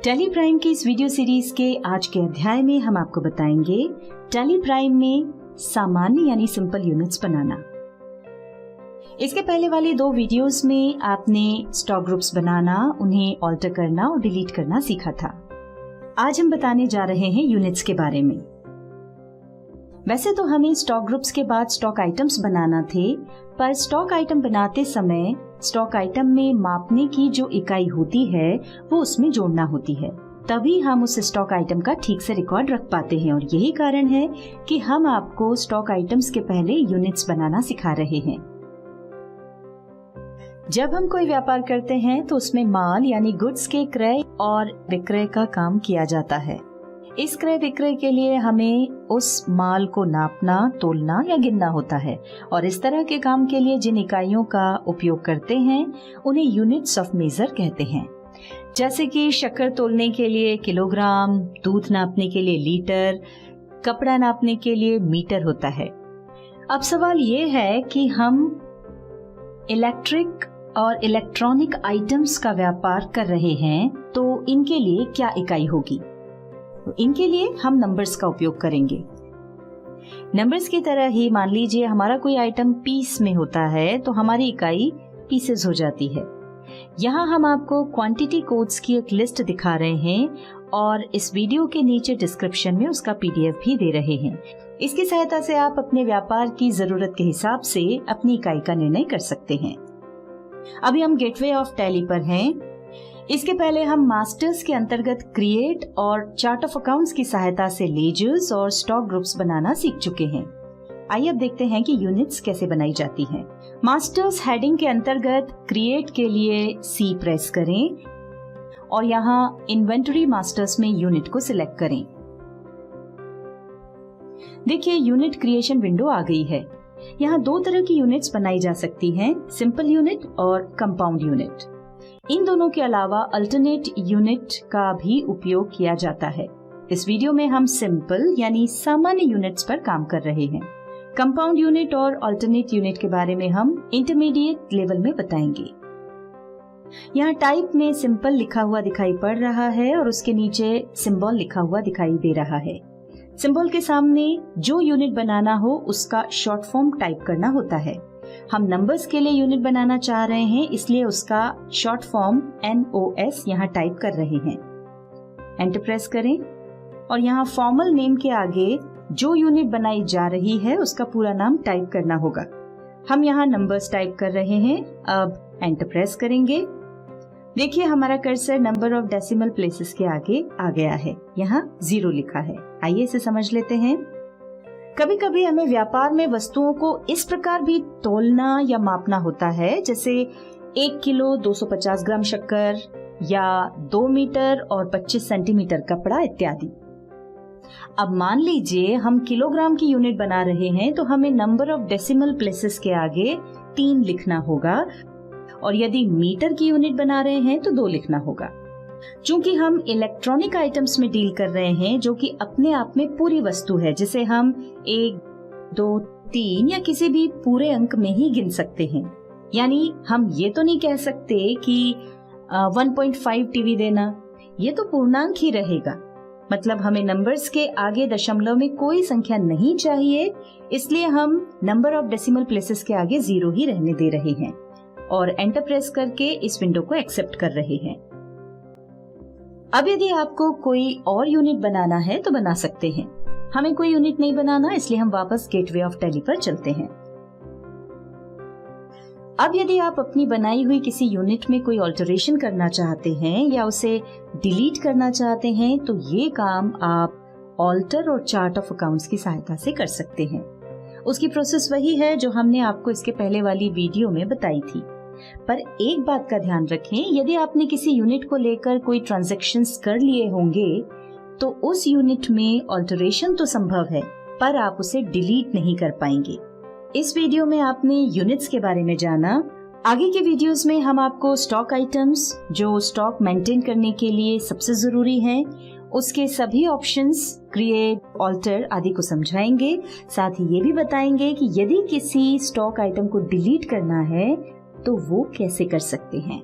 Tally prime की इस video series के आज के अध्याय में हम आपको बताएंगे टैली प्राइम में सामान्य यानी सिंपल यूनिट्स बनाना। इसके पहले वाली दो वीडियोस में आपने स्टॉक ग्रुप्स बनाना, उन्हें ऑल्टर करना और डिलीट करना सीखा था। आज हम बताने जा रहे हैं यूनिट्स के बारे में। वैसे तो हमें स्टॉक ग्रुप्स के बाद स्टॉक आइटम्स बनाना थे, पर स्टॉक आइटम बनाते समय स्टॉक आइटम में मापने की जो इकाई होती है वो उसमें जोड़ना होती है, तभी हम उस स्टॉक आइटम का ठीक से रिकॉर्ड रख पाते हैं। और यही कारण है कि हम आपको स्टॉक आइटम्स के पहले यूनिट्स बनाना सिखा रहे हैं। जब हम कोई व्यापार करते हैं तो उसमें माल यानी गुड्स के क्रय और विक्रय का काम किया जाता है। इस क्रय विक्रय के लिए हमें उस माल को नापना, तोलना या गिनना होता है, और इस तरह के काम के लिए जिन इकाइयों का उपयोग करते हैं उन्हें यूनिट्स ऑफ मेजर कहते हैं। जैसे कि शक्कर तोलने के लिए किलोग्राम, दूध नापने के लिए लीटर, कपड़ा नापने के लिए मीटर होता है। अब सवाल ये है कि हम इलेक्ट्रिक और इलेक्ट्रॉनिक आइटम्स का व्यापार कर रहे हैं, तो इनके लिए क्या इकाई होगी? इनके लिए हम नंबर्स का उपयोग करेंगे। नंबर्स की तरह ही मान लीजिए हमारा कोई आइटम पीस में होता है तो हमारी इकाई पीसेस हो जाती है। यहाँ हम आपको क्वांटिटी कोड्स की एक लिस्ट दिखा रहे हैं और इस वीडियो के नीचे डिस्क्रिप्शन में उसका पीडीएफ भी दे रहे हैं। इसकी सहायता से आप अपने व्यापार की जरूरत के हिसाब से अपनी इकाई का निर्णय कर सकते हैं। अभी हम गेटवे ऑफ टैली पर हैं। इसके पहले हम मास्टर्स के अंतर्गत क्रिएट और चार्ट ऑफ अकाउंट्स की सहायता से लेजर्स और स्टॉक ग्रुप्स बनाना सीख चुके हैं। आइए अब देखते हैं कि यूनिट्स कैसे बनाई जाती हैं। मास्टर्स हेडिंग के अंतर्गत क्रिएट के लिए सी प्रेस करें और यहाँ इन्वेंटरी मास्टर्स में यूनिट को सिलेक्ट करें। देखिए यूनिट क्रिएशन विंडो आ गई है। यहाँ दो तरह की यूनिट्स बनाई जा सकती हैं, सिंपल यूनिट और कंपाउंड यूनिट। इन दोनों के अलावा अल्टरनेट यूनिट का भी उपयोग किया जाता है। इस वीडियो में हम सिंपल यानी सामान्य यूनिट्स पर काम कर रहे हैं। कंपाउंड यूनिट और अल्टरनेट यूनिट के बारे में हम इंटरमीडिएट लेवल में बताएंगे। यहाँ टाइप में सिंपल लिखा हुआ दिखाई पड़ रहा है और उसके नीचे सिंबल लिखा हुआ दिखाई दे रहा है। सिंबल के सामने जो यूनिट बनाना हो उसका शॉर्ट फॉर्म टाइप करना होता है। हम नंबर्स के लिए यूनिट बनाना चाह रहे हैं, इसलिए उसका शॉर्ट फॉर्म NOS यहाँ टाइप कर रहे हैं। एंटर प्रेस करें और यहाँ फॉर्मल नेम के आगे जो यूनिट बनाई जा रही है उसका पूरा नाम टाइप करना होगा। हम यहाँ नंबर्स टाइप कर रहे हैं। अब एंटर प्रेस करेंगे। देखिए हमारा cursor number of decimal places के आगे आ गया है, यहाँ 0 लिखा है। आइए इसे समझ लेते हैं। कभी कभी हमें व्यापार में वस्तुओं को इस प्रकार भी तोलना या मापना होता है, जैसे 1 किलो 250 ग्राम शक्कर या 2 मीटर और 25 सेंटीमीटर कपड़ा इत्यादि। अब मान लीजिए हम किलोग्राम की यूनिट बना रहे हैं तो हमें नंबर ऑफ डेसिमल प्लेसेस के आगे 3 लिखना होगा, और यदि मीटर की यूनिट बना रहे हैं तो 2 लिखना होगा। चूंकि हम इलेक्ट्रॉनिक आइटम्स में डील कर रहे हैं जो कि अपने आप में पूरी वस्तु है, जिसे हम 1, 2, 3 या किसी भी पूरे अंक में ही गिन सकते हैं। यानी हम ये तो नहीं कह सकते कि 1.5 टीवी देना, ये तो पूर्णांक ही रहेगा। मतलब हमें नंबर्स के आगे दशमलव में कोई संख्या नहीं चाहिए, इसलिए हम नंबर ऑफ डेसिमल प्लेसेस के आगे 0 ही रहने दे रहे हैं और एंटर प्रेस करके इस विंडो को एक्सेप्ट कर रहे हैं। अब यदि आपको कोई और यूनिट बनाना है तो बना सकते हैं। हमें कोई यूनिट नहीं बनाना, इसलिए हम वापस गेटवे ऑफ टैली पर चलते हैं। अब यदि आप अपनी बनाई हुई किसी यूनिट में कोई ऑल्टरेशन करना चाहते हैं या उसे डिलीट करना चाहते हैं तो ये काम आप ऑल्टर और चार्ट ऑफ अकाउंट्स की सहायता से कर सकते हैं। उसकी प्रोसेस वही है जो हमने आपको इसके पहले वाली वीडियो में बताई थी। पर एक बात का ध्यान रखें, यदि आपने किसी यूनिट को लेकर कोई ट्रांजैक्शंस कर लिए होंगे तो उस यूनिट में ऑल्टरेशन तो संभव है, पर आप उसे डिलीट नहीं कर पाएंगे। इस वीडियो में आपने यूनिट्स के बारे में जाना। आगे के वीडियोस में हम आपको स्टॉक आइटम्स जो स्टॉक मेंटेन करने के लिए सबसे जरूरी हैं, उसके सभी ऑप्शंस, क्रिएट, ऑल्टर आदि को समझाएंगे। साथ ही ये भी बताएंगे कि यदि किसी स्टॉक आइटम को डिलीट करना है तो वो कैसे कर सकते हैं।